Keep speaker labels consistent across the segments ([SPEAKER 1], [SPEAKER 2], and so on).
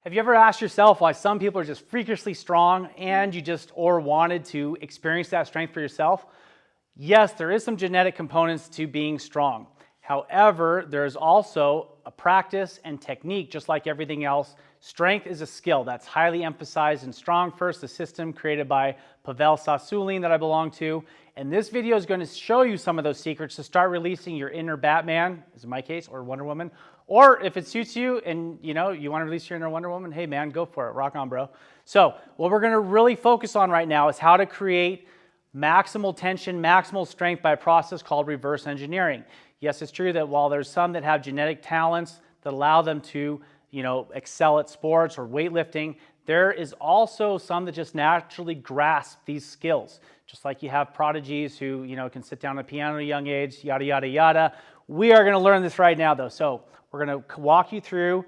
[SPEAKER 1] Have you ever asked yourself why some people are just freakishly strong and you just wanted to experience that strength for yourself? Yes, there is some genetic components to being strong. However, there's also a practice and technique, just like everything else. Strength is a skill that's highly emphasized in Strong First, the system created by Pavel Tsatsouline that I belong to. And this video is going to show you some of those secrets to start releasing your inner Batman, as in my case, or Wonder Woman. Or if it suits you and you want to release your inner Wonder Woman, hey man, go for it. Rock on, bro. So what we're going to really focus on right now is how to create maximal tension, maximal strength by a process called reverse engineering. Yes, it's true that while there's some that have genetic talents that allow them to excel at sports or weightlifting, there is also some that just naturally grasp these skills. Just like you have prodigies who can sit down at a piano at a young age, yada, yada, yada. We are going to learn this right now though. So we're going to walk you through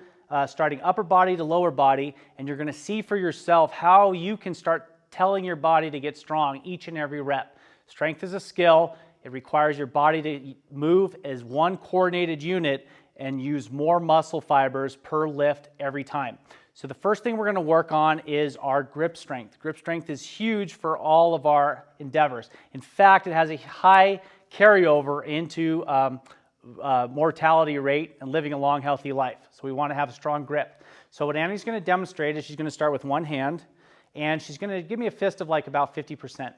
[SPEAKER 1] starting upper body to lower body, and you're going to see for yourself how you can start telling your body to get strong each and every rep. Strength is a skill. It requires your body to move as one coordinated unit and use more muscle fibers per lift every time. So the first thing we're going to work on is our grip strength. Grip strength is huge for all of our endeavors. In fact, it has a high carryover into mortality rate and living a long, healthy life. So we want to have a strong grip. So what Annie's going to demonstrate is she's going to start with one hand, and she's going to give me a fist of like about 50%.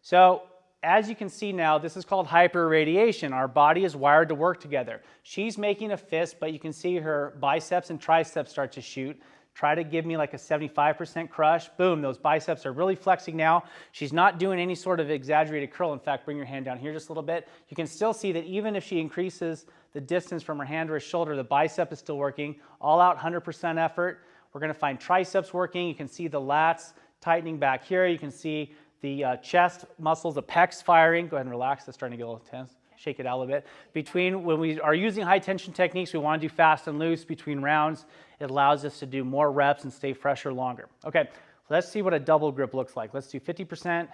[SPEAKER 1] So as you can see now, this is called hyperirradiation. Our body is wired to work together. She's making a fist, but you can see her biceps and triceps start to shoot. Try to give me like a 75% crush. Boom, those biceps are really flexing now. She's not doing any sort of exaggerated curl. In fact, bring your hand down here just a little bit. You can still see that even if she increases the distance from her hand to her shoulder, the bicep is still working. All out 100% effort. We're going to find triceps working. You can see the lats tightening back here. You can see the chest muscles, the pecs firing. Go ahead and relax. That's starting to get a little tense. Shake it out a little bit. When we are using high tension techniques, we want to do fast and loose between rounds. It allows us to do more reps and stay fresher longer. Okay, let's see what a double grip looks like. Let's do 50%,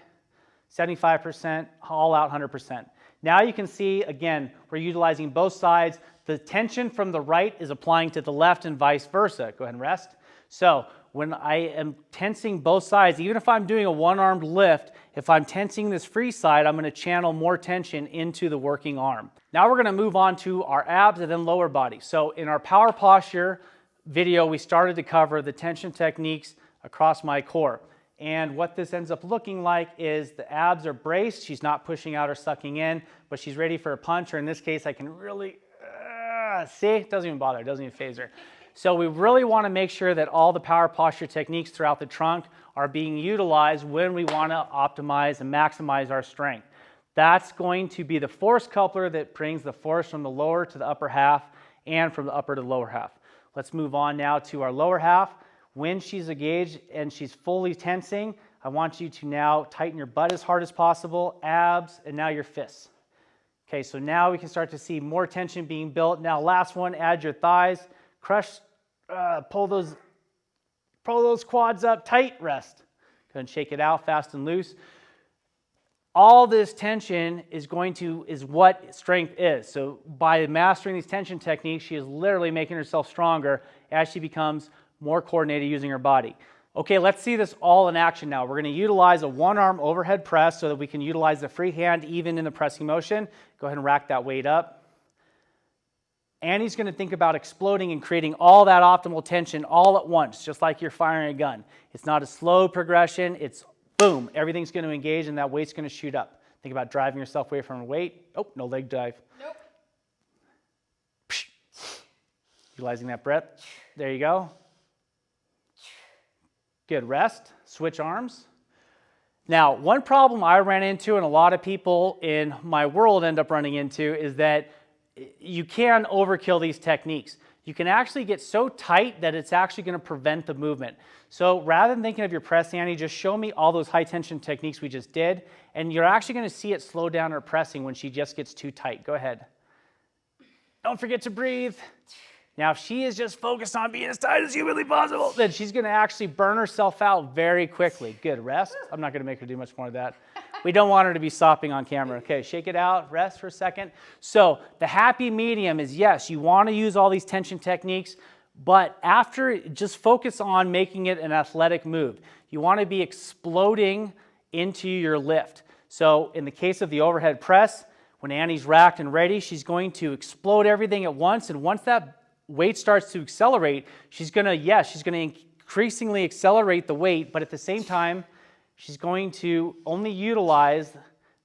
[SPEAKER 1] 75%, all out 100%. Now you can see, again, we're utilizing both sides. The tension from the right is applying to the left and vice versa. Go ahead and rest. So when I am tensing both sides, even if I'm doing a one-armed lift, if I'm tensing this free side, I'm going to channel more tension into the working arm. Now we're going to move on to our abs and then lower body. So in our power posture video, we started to cover the tension techniques across my core. And what this ends up looking like is the abs are braced. She's not pushing out or sucking in, but she's ready for a punch, or in this case, I can really, see, it doesn't even bother, it doesn't even phase her. So we really want to make sure that all the power posture techniques throughout the trunk are being utilized when we want to optimize and maximize our strength. That's going to be the force coupler that brings the force from the lower to the upper half and from the upper to the lower half. Let's move on now to our lower half. When she's engaged and she's fully tensing, I want you to now tighten your butt as hard as possible, abs, and now your fists. Okay, so now we can start to see more tension being built. Now last one, add your thighs. Crush, pull those quads up tight, rest. Go ahead and shake it out, fast and loose. All this tension is what strength is. So by mastering these tension techniques, she is literally making herself stronger as she becomes more coordinated using her body. Okay, let's see this all in action now. We're going to utilize a one-arm overhead press so that we can utilize the free hand even in the pressing motion. Go ahead and rack that weight up. Annie's going to think about exploding and creating all that optimal tension all at once, just like you're firing a gun. It's not a slow progression. It's boom. Everything's going to engage and that weight's going to shoot up. Think about driving yourself away from a weight. Oh, no leg dive.
[SPEAKER 2] Nope.
[SPEAKER 1] Utilizing that breath. There you go. Good. Rest. Switch arms. Now, one problem I ran into and a lot of people in my world end up running into is that you can overkill these techniques. You can actually get so tight that it's actually going to prevent the movement. So rather than thinking of your press, Annie, just show me all those high tension techniques we just did, and you're actually going to see it slow down her pressing when she just gets too tight. Go ahead. Don't forget to breathe. Now, if she is just focused on being as tight as humanly possible, then she's going to actually burn herself out very quickly. Good. Rest. I'm not going to make her do much more of that. We don't want her to be sopping on camera. Okay, shake it out, rest for a second. So the happy medium is, yes, you want to use all these tension techniques, But after, just focus on making it an athletic move. You want to be exploding into your lift. So in the case of the overhead press, when Annie's racked and ready, she's going to explode everything at once. And once that weight starts to accelerate, she's going to increasingly accelerate the weight, but at the same time, she's going to only utilize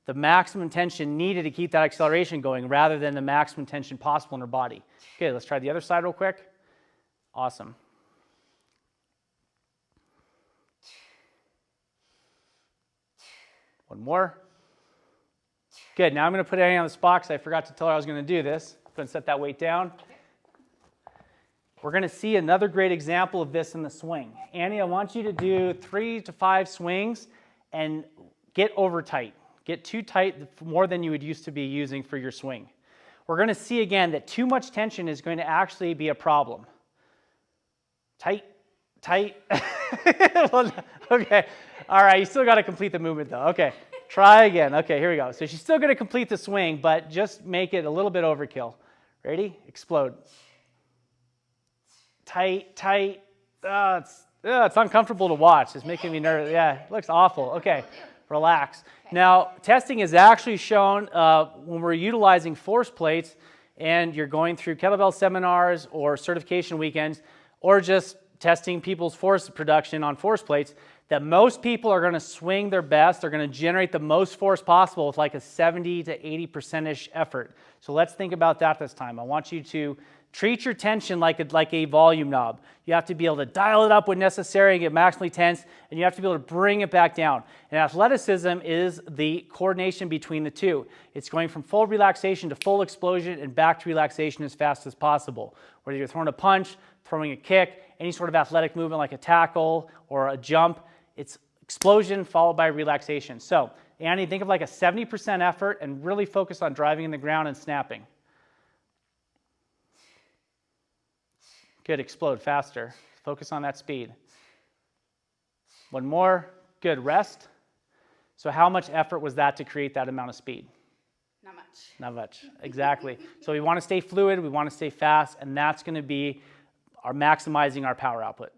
[SPEAKER 1] the maximum tension needed to keep that acceleration going rather than the maximum tension possible in her body. Okay, let's try the other side real quick. Awesome. One more. Good, now I'm going to put Annie on the spot because I forgot to tell her I was going to do this. I'm going to set that weight down. We're going to see another great example of this in the swing. Annie, I want you to do 3 to 5 swings and get over tight. Get too tight, more than you would used to be using for your swing. We're going to see again that too much tension is going to actually be a problem. Tight, tight. Well, okay, all right, you still got to complete the movement though. Okay, try again. Okay, here we go. So she's still going to complete the swing, but just make it a little bit overkill. Ready? Explode. Tight, tight. It's uncomfortable to watch. It's making me nervous. Yeah, it looks awful. Okay, relax. Now, testing is actually shown when we're utilizing force plates and you're going through kettlebell seminars or certification weekends or just testing people's force production on force plates, that most people are going to swing their best. They're going to generate the most force possible with like a 70 to 80%-ish effort. So let's think about that this time. I want you to treat your tension like a volume knob. You have to be able to dial it up when necessary and get maximally tense, and you have to be able to bring it back down. And athleticism is the coordination between the two. It's going from full relaxation to full explosion and back to relaxation as fast as possible. Whether you're throwing a punch, throwing a kick, any sort of athletic movement like a tackle or a jump, it's explosion followed by relaxation. So, Annie, think of like a 70% effort and really focus on driving in the ground and snapping. Good, explode faster. Focus on that speed. One more. Good, rest. So how much effort was that to create that amount of speed?
[SPEAKER 2] Not much.
[SPEAKER 1] Not much, exactly. So we want to stay fluid, we want to stay fast, and that's going to be our maximizing our power output.